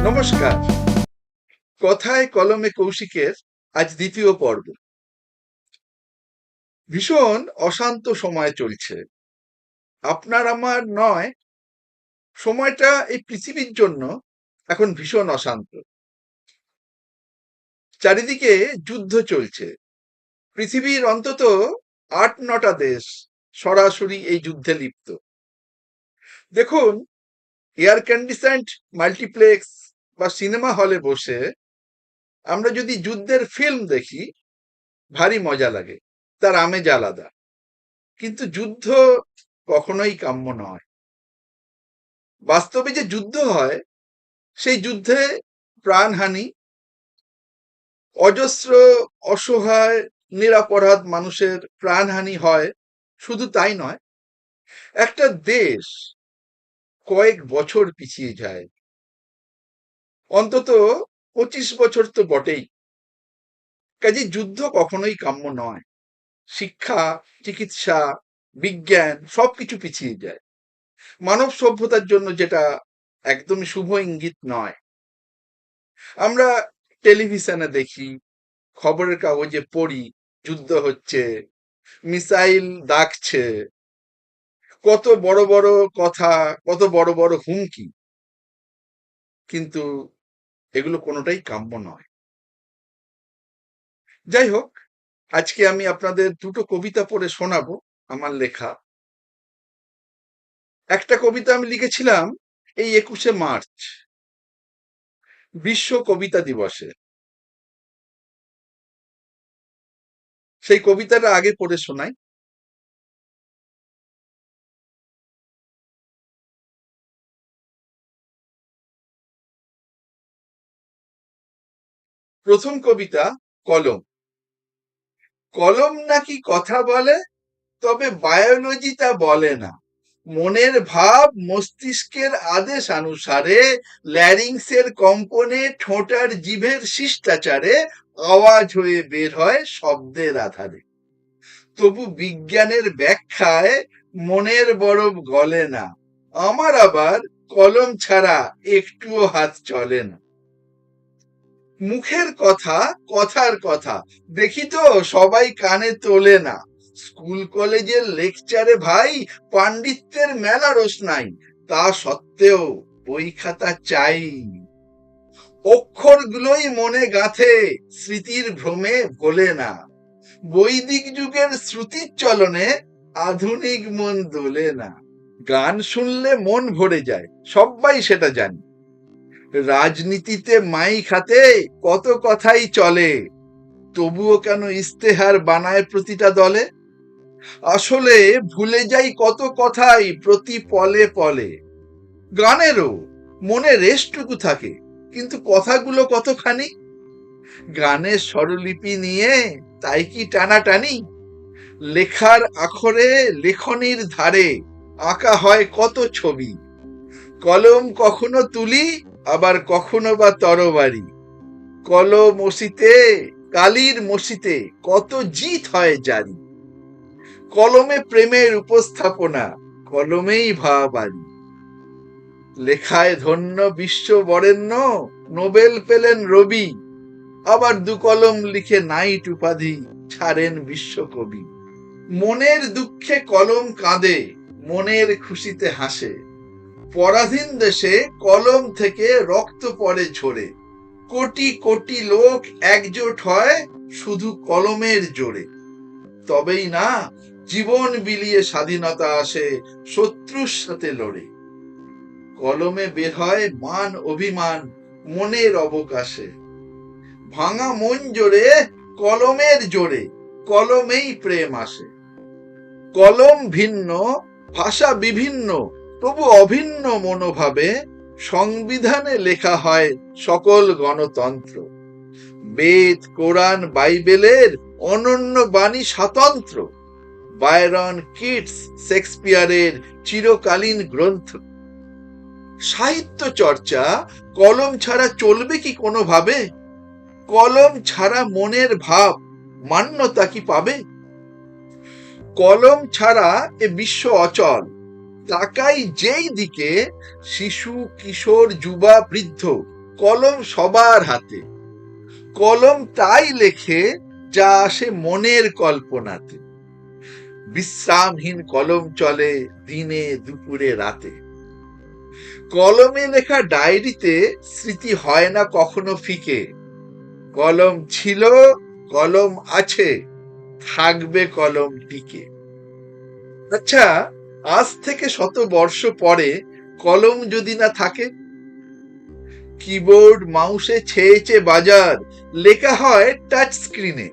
নমস্কার। কথায় কলমে কৌশিকের আজ দ্বিতীয় পর্ব। ভীষণ অশান্ত সময় চলছে, আপনার আমার নয়। সময়টা এই পৃথিবীর জন্য এখন ভীষণ অশান্ত। চারিদিকে যুদ্ধ চলছে। পৃথিবীর অন্তত ৮-৯টা দেশ সরাসরি এই যুদ্ধে লিপ্ত। দেখুন, এয়ার কন্ডিশনড মাল্টিপ্লেক্স বা সিনেমা হলে বসে আমরা যদি যুদ্ধের ফিল্ম দেখি, ভারী মজা লাগে, তার আমেজ আলাদা। কিন্তু যুদ্ধ কখনোই কাম্য নয়। বাস্তবে যে যুদ্ধ হয়, সেই যুদ্ধে প্রাণহানি, অজস্র অসহায় নিরপরাধ মানুষের প্রাণহানি হয়। শুধু তাই নয়, একটা দেশ কয়েক বছর পিছিয়ে যায়, অন্তত ২৫ বছর তো বটেই। কাজে যুদ্ধ কখনোই কাম্য নয়। শিক্ষা, চিকিৎসা, বিজ্ঞান সবকিছু পিছিয়ে যায়, মানব সভ্যতার জন্য যেটা একদমই শুভ ইঙ্গিত নয়। আমরা টেলিভিশনে দেখি, খবরের কাগজে পড়ি, যুদ্ধ হচ্ছে, মিসাইল দাগছে, কত বড় বড় কথা, কত বড় বড় হুমকি। কিন্তু এগুলো কোনোটাই কাম্য নয়। যাই হোক, আজকে আমি আপনাদের দুটো কবিতা পড়ে শোনাবো, আমার লেখা। একটা কবিতা আমি লিখেছিলাম এই ২১শে মার্চ, বিশ্ব কবিতা দিবসে। সেই কবিতাটা আগে পড়ে শোনাই। প্রথম কবিতা, কলম। কলম নাকি কথা বলে, তবে বায়োলজি তা বলে না। মনের ভাব মস্তিষ্কের আদেশ অনুসারে ল্যারিংসের কম্পনে ঠোঁটার জিভের শিষ্টাচারে আওয়াজ হয়ে বের হয় শব্দের আধারে। তবু বিজ্ঞানের ব্যাখ্যায় মনের বরফ গলে না। আমার আবার কলম ছাড়া একটুও হাত চলে না। মুখের কথা কথার কথা, দেখি তো সবাই কানে তোলে না। স্কুল কলেজের লেকচারে ভাই পাণ্ডিত্যের মেলা রোশনাই, তা সত্ত্বেও বই খাতা চাই। অক্ষরগুলোই মনে গাঁথে, স্মৃতির ভ্রমে ভোলে না। বৈদিক যুগের শ্রুতির চলনে আধুনিক মন দোলে না। গান শুনলে মন ভরে যায়, সবাই সেটা জানি। রাজনীতিতে মাইক হাতে কত কথাই চলে, তবুও কেন ইস্তেহার বানায় প্রতিটা দলে। আসলে ভুলে যাই কত কথাই প্রতি পলে পলে। গানেরও মনে রেশটুকু থাকে, কিন্তু কথাগুলো কতখানি। গানের স্বরলিপি নিয়ে তাই কি টানাটানি। লেখার আখরে লেখনির ধারে আঁকা হয় কত ছবি। কলম কখনো তুলি, আবার কখনো বা তরবারি। কলম মসিতে, কালির মসিতে কত জিত হয় জারি। কলমে প্রেমের উপস্থাপনা, কলমেই ভাবারি। লেখায় ধন্য বিশ্ব বরেণ্য, নোবেল পেলেন রবি। আবার দু কলম লিখে নাইট উপাধি ছাড়েন বিশ্বকবি। মনের দুঃখে কলম কাঁদে, মনের খুশিতে হাসে। পরাধীন দেশে কলম থেকে রক্ত পড়ে ঝরে। কোটি কোটি লোক একজোট হয় শুধু কলমের জোরে। তবেই না জীবন বিলিয়ে স্বাধীনতা আসে শত্রুর সাথে লড়ে। কলমে বের হয় মান অভিমান মনের অবকাশে। ভাঙা মন জোরে কলমের জোরে, কলমেই প্রেম আসে। কলম ভিন্ন, ভাষা বিভিন্ন, তবু অভিন্ন মনোভাবে সংবিধানে লেখা হয় সকল গণতন্ত্র। বেদ, কোরআন, বাইবেলের অনন্য বাণী স্বাতন্ত্র। বায়রন, কিটস, শেক্সপিয়ারের চিরকালীন গ্রন্থ। সাহিত্য চর্চা কলম ছাড়া চলবে কি কোনোভাবে? কলম ছাড়া মনের ভাব মান্যতা কি পাবে? কলম ছাড়া এ বিশ্ব অচল। তাকাই যেই দিকে, শিশু, কিশোর, যুবা, বৃদ্ধ কলম সবার হাতে, কলম তাই লেখে যা আসে মনের কল্পনাতে। বিশ্রামহীন কলম চলে দিনে দুপুরে রাতে। কলমে লেখা ডায়েরিতে স্মৃতি হয় না কখনো ফিকে। কলম ছিল, কলম আছে, থাকবে কলম টিকে। আচ্ছা, আজ থেকে 100 বর্ষ পরে কলম যদি না থাকে, কিবোর্ড মাউসে ছেয়েছে বাজার, লেখা হয় টাচ স্ক্রিনে।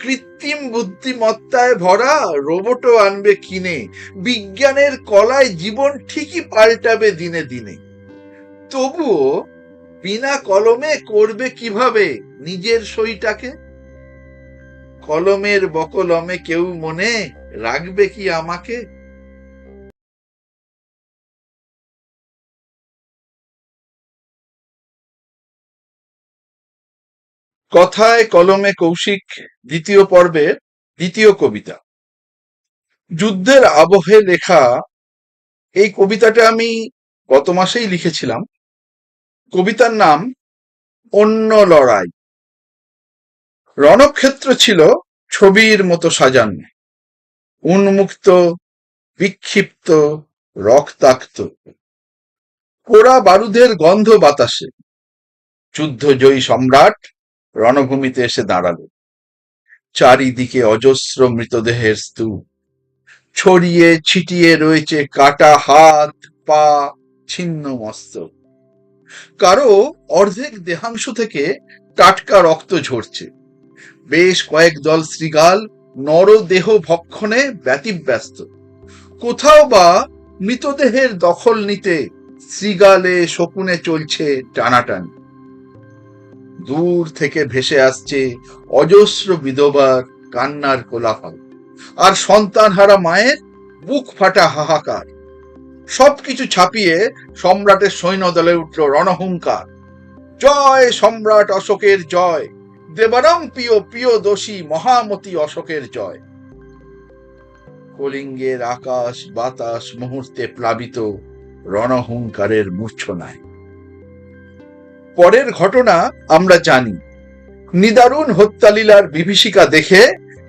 কৃত্রিম বুদ্ধিমত্তায় ভরা রোবটও আনবে কিনে। বিজ্ঞানের কলায় জীবন ঠিকই পাল্টাবে দিনে দিনে। তবুও বিনা কলমে করবে কিভাবে নিজের সইটাকে? কলমের বকলমে কেউ মনে রাখবে কি আমাকে? কথায় কলমে কৌশিক দ্বিতীয় পর্বের দ্বিতীয় কবিতা। যুদ্ধের আবহে লেখা এই কবিতাটা আমি গত মাসেই লিখেছিলাম। কবিতার নাম অন্য লড়াই। রণক্ষেত্র ছিল ছবির মতো সাজানো, উন্মুক্ত, বিক্ষিপ্ত, রক্তাক্ত। পোড়া বারুদের গন্ধ বাতাসে। যুদ্ধজয়ী সম্রাট রণভূমিতে এসে দাঁড়ালো। চারিদিকে অজস্র মৃতদেহের স্তূপ। ছড়িয়ে ছিটিয়ে রয়েছে কাটা হাত, পা, ছিন্ন মস্তক। কারো অর্ধেক দেহাংশ থেকে টাটকা রক্ত ঝরছে। বেশ কয়েক দল শৃগাল নরদেহ ভক্ষণে ব্যতিব্যস্ত। কোথাও বা মৃতদেহের দখল নিতে শৃগালে শকুনে চলছে টানাটানি। দূর থেকে ভেসে আসছে অজস্র বিধবার কান্নার কোলাহল, আর সন্তানহারা মায়ের বুক ফাটা হাহাকার। সবকিছু ছাপিয়ে সম্রাটের সৈন্যদলে উঠল রণহুঙ্কার। জয় সম্রাট অশোকের জয়, দেবারম প্রিয় প্রিয় দোষী মহামতি অশোকের জয়। কলিঙ্গের আকাশ বাতাস মুহূর্তে প্লাবিত রণহুঙ্কারের মূর্ছনায়। পরের ঘটনা আমরা জানি। নিদারুণ হত্যালীলার বিভীষিকা দেখে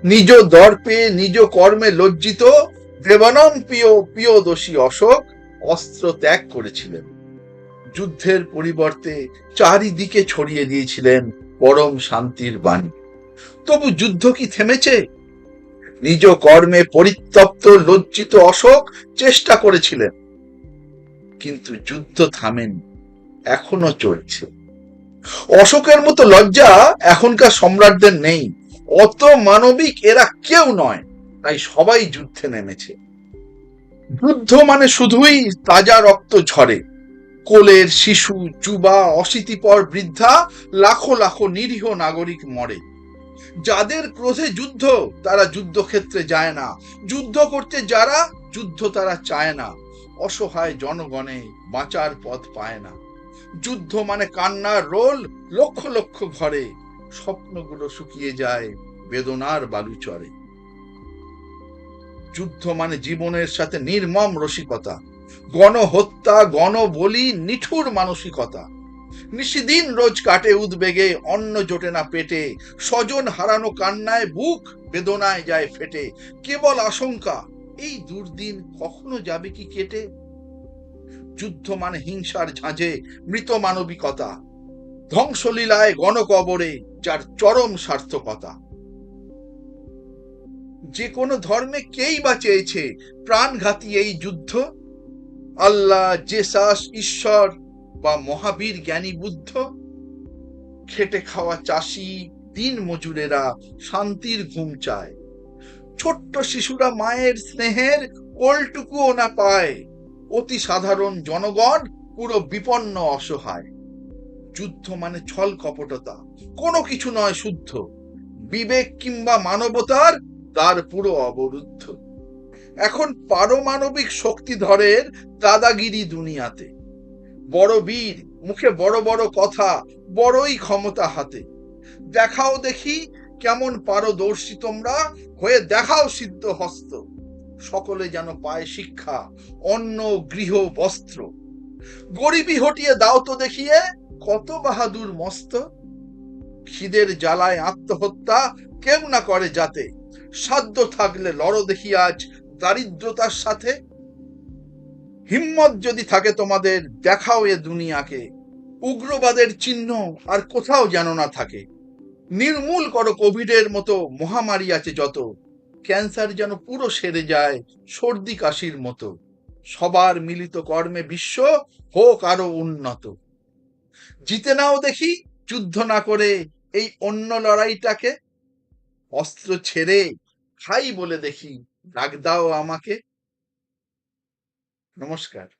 নিজ দর্পে নিজ কর্মে লজ্জিত দেবানম প্রিয় প্রিয় দোষী অশোক অস্ত্র ত্যাগ করেছিলেন। যুদ্ধের পরিবর্তে চারিদিকে ছড়িয়ে দিয়েছিলেন পরম শান্তির বাণী। তবু যুদ্ধ কি থেমেছে? নিজ কর্মে পরিত্যক্ত লজ্জিত অশোক চেষ্টা করেছিলেন, কিন্তু যুদ্ধ থামেনি, এখনো চলছে। অশোকের মতো লজ্জা এখনকার সম্রাটদের নেই। অত মানবিক এরা কেউ নয়, তাই সবাই যুদ্ধে নেমেছে। যুদ্ধ মানে শুধুই তাজা রক্ত ঝরে। কোলের শিশু, যুবা, অশীতিপর বৃদ্ধা, লাখো লাখো নিরীহ নাগরিক মরে। যাদের ক্রোধে যুদ্ধ, তারা যুদ্ধক্ষেত্রে যায় না। যুদ্ধ করতে যারা, যুদ্ধ তারা চায় না। অসহায় জনগণে বাঁচার পথ পায় না। যুদ্ধ মানে কান্নার রোল লক্ষ লক্ষ ঘরে। স্বপ্নগুলো শুকিয়ে যায় বেদনার বালুচরে। যুদ্ধ মানে জীবনের সাথে নির্মম রসিকতা, গণহত্যা, গণবলি, নিঠুর মানসিকতা। নিশিদিন রোজ কাটে উদ্বেগে, অন্ন জোটে না পেটে। স্বজন হারানো কান্নায় বুক বেদনায় যায় ফেটে। কেবল আশঙ্কা, এই দুর্দিন কখনো যাবে কি কেটে। যুদ্ধ মানে হিংসার ঝাঁঝে মৃত মানবিকতা, ধ্বংসলীলায় গণকবরে যার চরম সার্থকতা। যে কোনো ধর্মে কেই বা চেয়েছে প্রাণঘাতী এই যুদ্ধ? আল্লাহ, জেসাস, ঈশ্বর বা মহাবীর জ্ঞানী বুদ্ধ? খেটে খাওয়া চাষি, দিন মজুরেরা শান্তির ঘুম চায়। ছোট্ট শিশুরা মায়ের স্নেহের কোলটুকুও না পায়। অতি সাধারণ জনগণ পুরো বিপন্ন অসহায়। যুদ্ধ মানে ছল কপটতা, কোনো কিছু নয় শুদ্ধ। বিবেক কিংবা মানবতার দ্বার পুরো অবরুদ্ধ। এখন পারমাণবিক শক্তিধরের দাদাগিরি দুনিয়াতে। বড় বীর, মুখে বড় বড় কথা, বড়ই ক্ষমতা হাতে। দেখাও দেখি কেমন পারদর্শী তোমরা, হয়ে দেখাও সিদ্ধ হস্ত। সকলে যেন পায় শিক্ষা, অন্ন, গৃহ, বস্ত্র। গরিবী হটিয়ে দাও তো দেখিয়ে, কত বাহাদুর মস্ত, খিদের জ্বালায় আত্মহত্যা কেউ না করে যাতে, সাধ্য থাকলে লড়ো দেখি আজ দারিদ্রতার সাথে। হিম্মত যদি থাকে তোমাদের দেখাও এ দুনিয়াকে, উগ্রবাদের চিহ্ন আর কোথাও যেন না থাকে। নির্মূল করো কোভিডের মতো মহামারী আছে যত, ক্যান্সার যেন পুরো সেরে যায় সর্দি কাশির মতো। সবার মিলিত কর্মে বিশ্ব হোক আরো উন্নত। জিতে নাও দেখি যুদ্ধ না করে এই অন্য লড়াইটাকে, অস্ত্র ছেড়ে খাই বলে দেখি ডাক দাও আমাকে। নমস্কার।